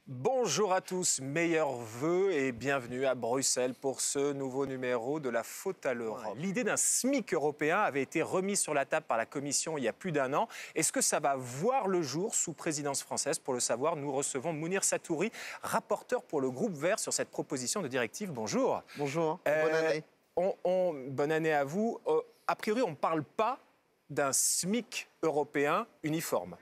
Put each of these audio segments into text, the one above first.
Bonjour à tous, meilleurs vœux et bienvenue à Bruxelles pour ce nouveau numéro de La Faute à l'Europe. L'idée d'un SMIC européen avait été remise sur la table par la Commission il y a plus d'un an. Est-ce que ça va voir le jour sous présidence française? Pour le savoir, nous recevons Mounir Satouri, rapporteur pour le groupe Vert sur cette proposition de directive. Bonjour. Bonjour, bonne année. Bonne année à vous. A priori, on ne parle pas d'un SMIC européen uniforme.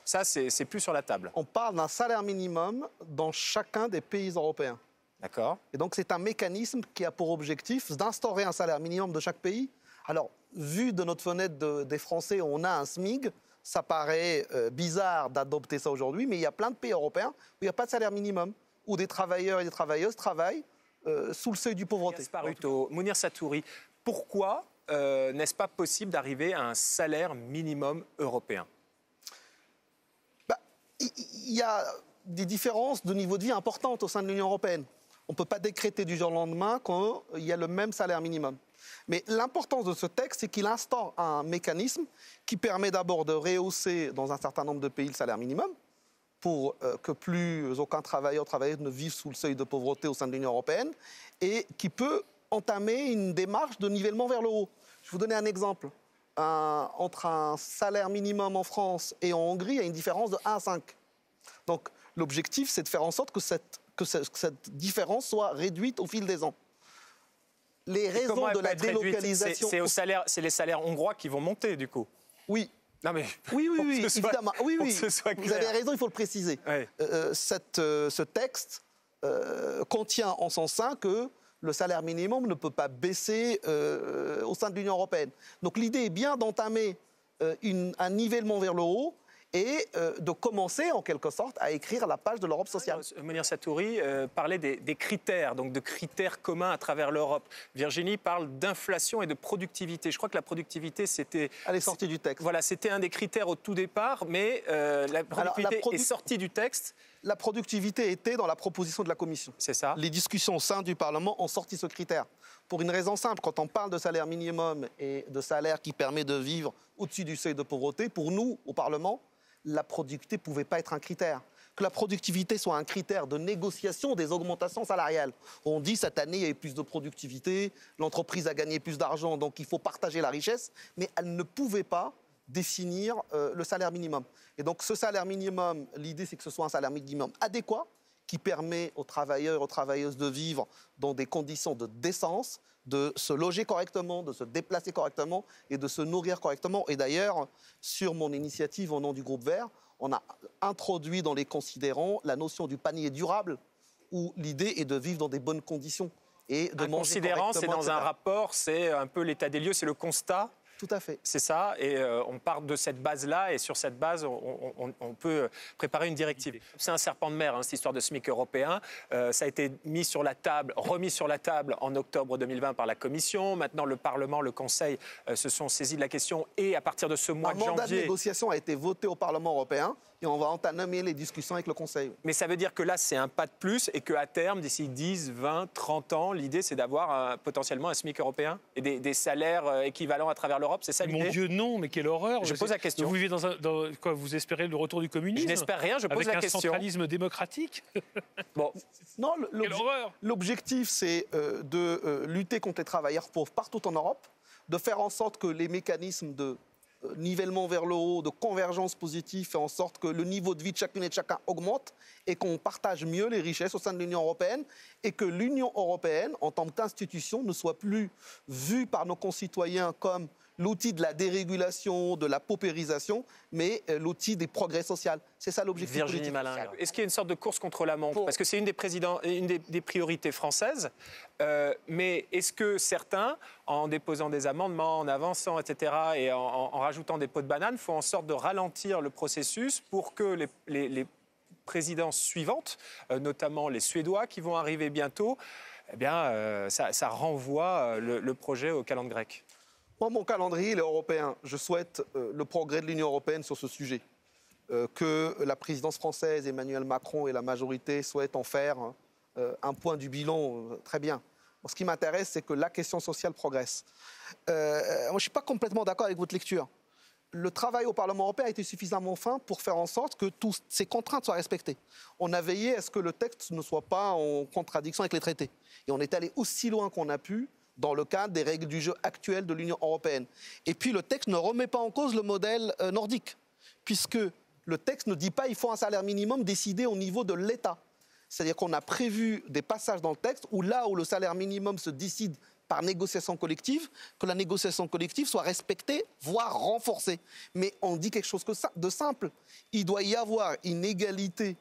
Ça, c'est plus sur la table. On parle d'un salaire minimum dans chacun des pays européens. D'accord. Et donc, c'est un mécanisme qui a pour objectif d'instaurer un salaire minimum de chaque pays. Alors, vu de notre fenêtre des Français, on a un SMIG. Ça paraît bizarre d'adopter ça aujourd'hui, mais il y a plein de pays européens où il n'y a pas de salaire minimum, où des travailleurs et des travailleuses travaillent sous le seuil du pauvreté. Mounir Satouri, pourquoi n'est-ce pas possible d'arriver à un salaire minimum européen? Il y a des différences de niveau de vie importantes au sein de l'Union européenne. On ne peut pas décréter du jour au lendemain qu'il y a le même salaire minimum. Mais l'importance de ce texte, c'est qu'il instaure un mécanisme qui permet d'abord de rehausser dans un certain nombre de pays le salaire minimum pour que plus aucun travailleur ou travailleuse ne vive sous le seuil de pauvreté au sein de l'Union européenne et qui peut entamer une démarche de nivellement vers le haut. Je vais vous donner un exemple. Entre un salaire minimum en France et en Hongrie, il y a une différence de 1 à 5. Donc l'objectif, c'est de faire en sorte que cette différence soit réduite au fil des ans. Les raisons de la délocalisation... C'est les salaires hongrois qui vont monter, du coup. Oui. Non mais oui, évidemment. Oui. Vous avez raison, il faut le préciser. Ouais. Ce texte contient en son sein que le salaire minimum ne peut pas baisser au sein de l'Union européenne. Donc l'idée est bien d'entamer un nivellement vers le haut et de commencer en quelque sorte à écrire la page de l'Europe sociale. Mounir Satouri parlait des critères, donc de critères communs à travers l'Europe. Virginie parle d'inflation et de productivité. Je crois que la productivité, c'était... Elle est sortie du texte. Voilà, c'était un des critères au tout départ, mais la productivité est sortie du texte. La productivité était dans la proposition de la Commission. C'est ça. Les discussions au sein du Parlement ont sorti ce critère. Pour une raison simple, quand on parle de salaire minimum et de salaire qui permet de vivre au-dessus du seuil de pauvreté, pour nous, au Parlement, la productivité ne pouvait pas être un critère. Que la productivité soit un critère de négociation des augmentations salariales. On dit cette année, il y a eu plus de productivité, l'entreprise a gagné plus d'argent, donc il faut partager la richesse, mais elle ne pouvait pas définir le salaire minimum. Et donc ce salaire minimum, l'idée c'est que ce soit un salaire minimum adéquat, qui permet aux travailleurs et aux travailleuses de vivre dans des conditions de décence, de se loger correctement, de se déplacer correctement et de se nourrir correctement. Et d'ailleurs, sur mon initiative au nom du groupe Vert, on a introduit dans les considérants la notion du panier durable, où l'idée est de vivre dans des bonnes conditions. Et de manger correctement, c'est dans un rapport, c'est un peu l'état des lieux, c'est le constat. Tout à fait. C'est ça, et on part de cette base-là, et sur cette base, on peut préparer une directive. C'est un serpent de mer, cette histoire de SMIC européen. Ça a été mis sur la table, remis sur la table en octobre 2020 par la Commission. Maintenant, le Parlement, le Conseil se sont saisis de la question, et à partir de ce mois de janvier... Un mandat de négociation a été voté au Parlement européen, et on va entamer les discussions avec le Conseil. Mais ça veut dire que là, c'est un pas de plus, et qu'à terme, d'ici 10, 20, 30 ans, l'idée, c'est d'avoir potentiellement un SMIC européen, et des salaires équivalents à travers l'Europe, c'est ça l'idée? Mon Dieu, non, mais quelle horreur. Je pose la question. Vous vivez quoi, vous espérez le retour du communisme? Je n'espère rien, je pose la question. Avec un centralisme démocratique? Bon. Non, quelle horreur. L'objectif, c'est de lutter contre les travailleurs pauvres partout en Europe, de faire en sorte que les mécanismes de nivellement vers le haut, de convergence positive, fait en sorte que le niveau de vie de chacune et de chacun augmente et qu'on partage mieux les richesses au sein de l'Union européenne et que l'Union européenne, en tant qu'institution, ne soit plus vue par nos concitoyens comme l'outil de la dérégulation, de la paupérisation, mais l'outil des progrès sociaux. C'est ça l'objectif politique. Virginie Malin. Est-ce qu'il y a une sorte de course contre la montre? Parce que c'est une des priorités françaises. Mais est-ce que certains, en déposant des amendements, en avançant, etc., et en rajoutant des pots de banane, font en sorte de ralentir le processus pour que les présidences suivantes, notamment les Suédois qui vont arriver bientôt, eh bien, ça renvoie le projet au calendrier grec? Moi, mon calendrier, il est européen. Je souhaite le progrès de l'Union européenne sur ce sujet. Que la présidence française, Emmanuel Macron et la majorité souhaitent en faire un point du bilan, très bien. Ce qui m'intéresse, c'est que la question sociale progresse. Moi, je ne suis pas complètement d'accord avec votre lecture. le travail au Parlement européen a été suffisamment fin pour faire en sorte que toutes ces contraintes soient respectées. On a veillé à ce que le texte ne soit pas en contradiction avec les traités. Et on est allé aussi loin qu'on a pu dans le cadre des règles du jeu actuelles de l'Union européenne. Et puis le texte ne remet pas en cause le modèle nordique, puisque le texte ne dit pas qu'il faut un salaire minimum décidé au niveau de l'État. C'est-à-dire qu'on a prévu des passages dans le texte où là où le salaire minimum se décide par négociation collective, que la négociation collective soit respectée, voire renforcée. Mais on dit quelque chose de simple. Il doit y avoir une égalité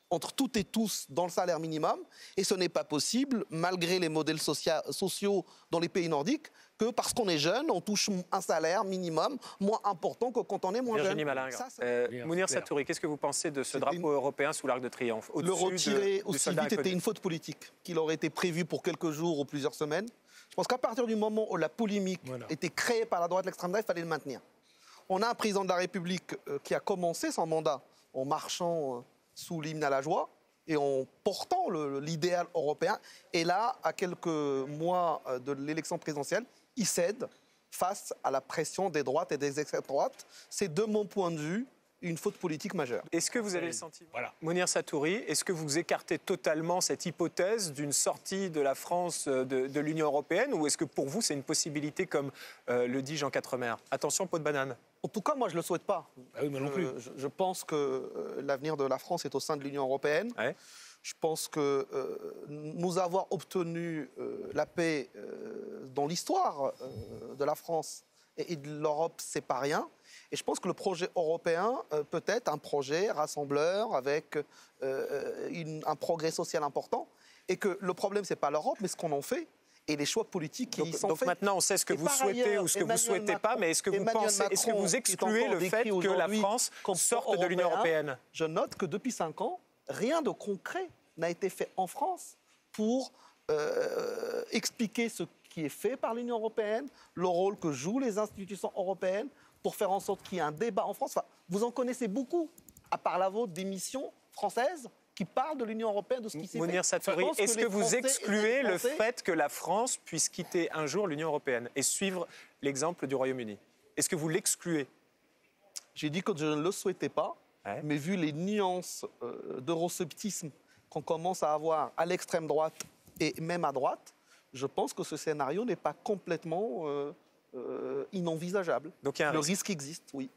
entre toutes et tous dans le salaire minimum, et ce n'est pas possible, malgré les modèles sociaux dans les pays nordiques, que parce qu'on est jeune, on touche un salaire minimum moins important que quand on est moins Virginie jeune. Malingre. Mounir Satouri, qu'est-ce que vous pensez de ce drapeau européen sous l'Arc de Triomphe? Le retirer aussi vite était une faute politique, qu'il aurait été prévu pour quelques jours ou plusieurs semaines. Je pense qu'à partir du moment où la polémique était créée par la droite et l'extrême droite, il fallait le maintenir. On a un président de la République qui a commencé son mandat en marchant sous l'hymne à la joie et en portant l'idéal européen. Et là, à quelques mois de l'élection présidentielle, il cède face à la pression des droites et des extrêmes droites. C'est, de mon point de vue, une faute politique majeure. Est-ce que vous avez le sentiment, Mounir Satouri, est-ce que vous écartez totalement cette hypothèse d'une sortie de la France de l'Union européenne, ou est-ce que pour vous c'est une possibilité comme le dit Jean Quatremer? Attention, peau de banane. En tout cas, moi je ne le souhaite pas. Ah oui, moi non plus. Je pense que l'avenir de la France est au sein de l'Union européenne. Ouais. Je pense que nous avoir obtenu la paix dans l'histoire de la France et de l'Europe, c'est pas rien. Et je pense que le projet européen peut être un projet rassembleur avec un progrès social important. Et que le problème, c'est pas l'Europe, mais ce qu'on en fait et les choix politiques qui y sont faits. Donc maintenant, on sait ce que vous souhaitez ou ce que vous ne souhaitez pas, mais est-ce que vous pensez, est-ce que vous excluez le fait que la France sorte de l'Union européenne? Je note que depuis 5 ans, rien de concret n'a été fait en France pour expliquer ce qui est fait par l'Union européenne, le rôle que jouent les institutions européennes, pour faire en sorte qu'il y ait un débat en France. Enfin, vous en connaissez beaucoup, à part la vôtre, d'émissions françaises qui parlent de l'Union européenne, de ce qui s'est fait. Mounir Satouri, est-ce que vous excluez le fait que la France puisse quitter un jour l'Union européenne et suivre l'exemple du Royaume-Uni? Est-ce que vous l'excluez? J'ai dit que je ne le souhaitais pas, mais vu les nuances d'eurosceptisme qu'on commence à avoir à l'extrême droite et même à droite, je pense que ce scénario n'est pas complètement inenvisageable. Donc il y a un risque existe, oui.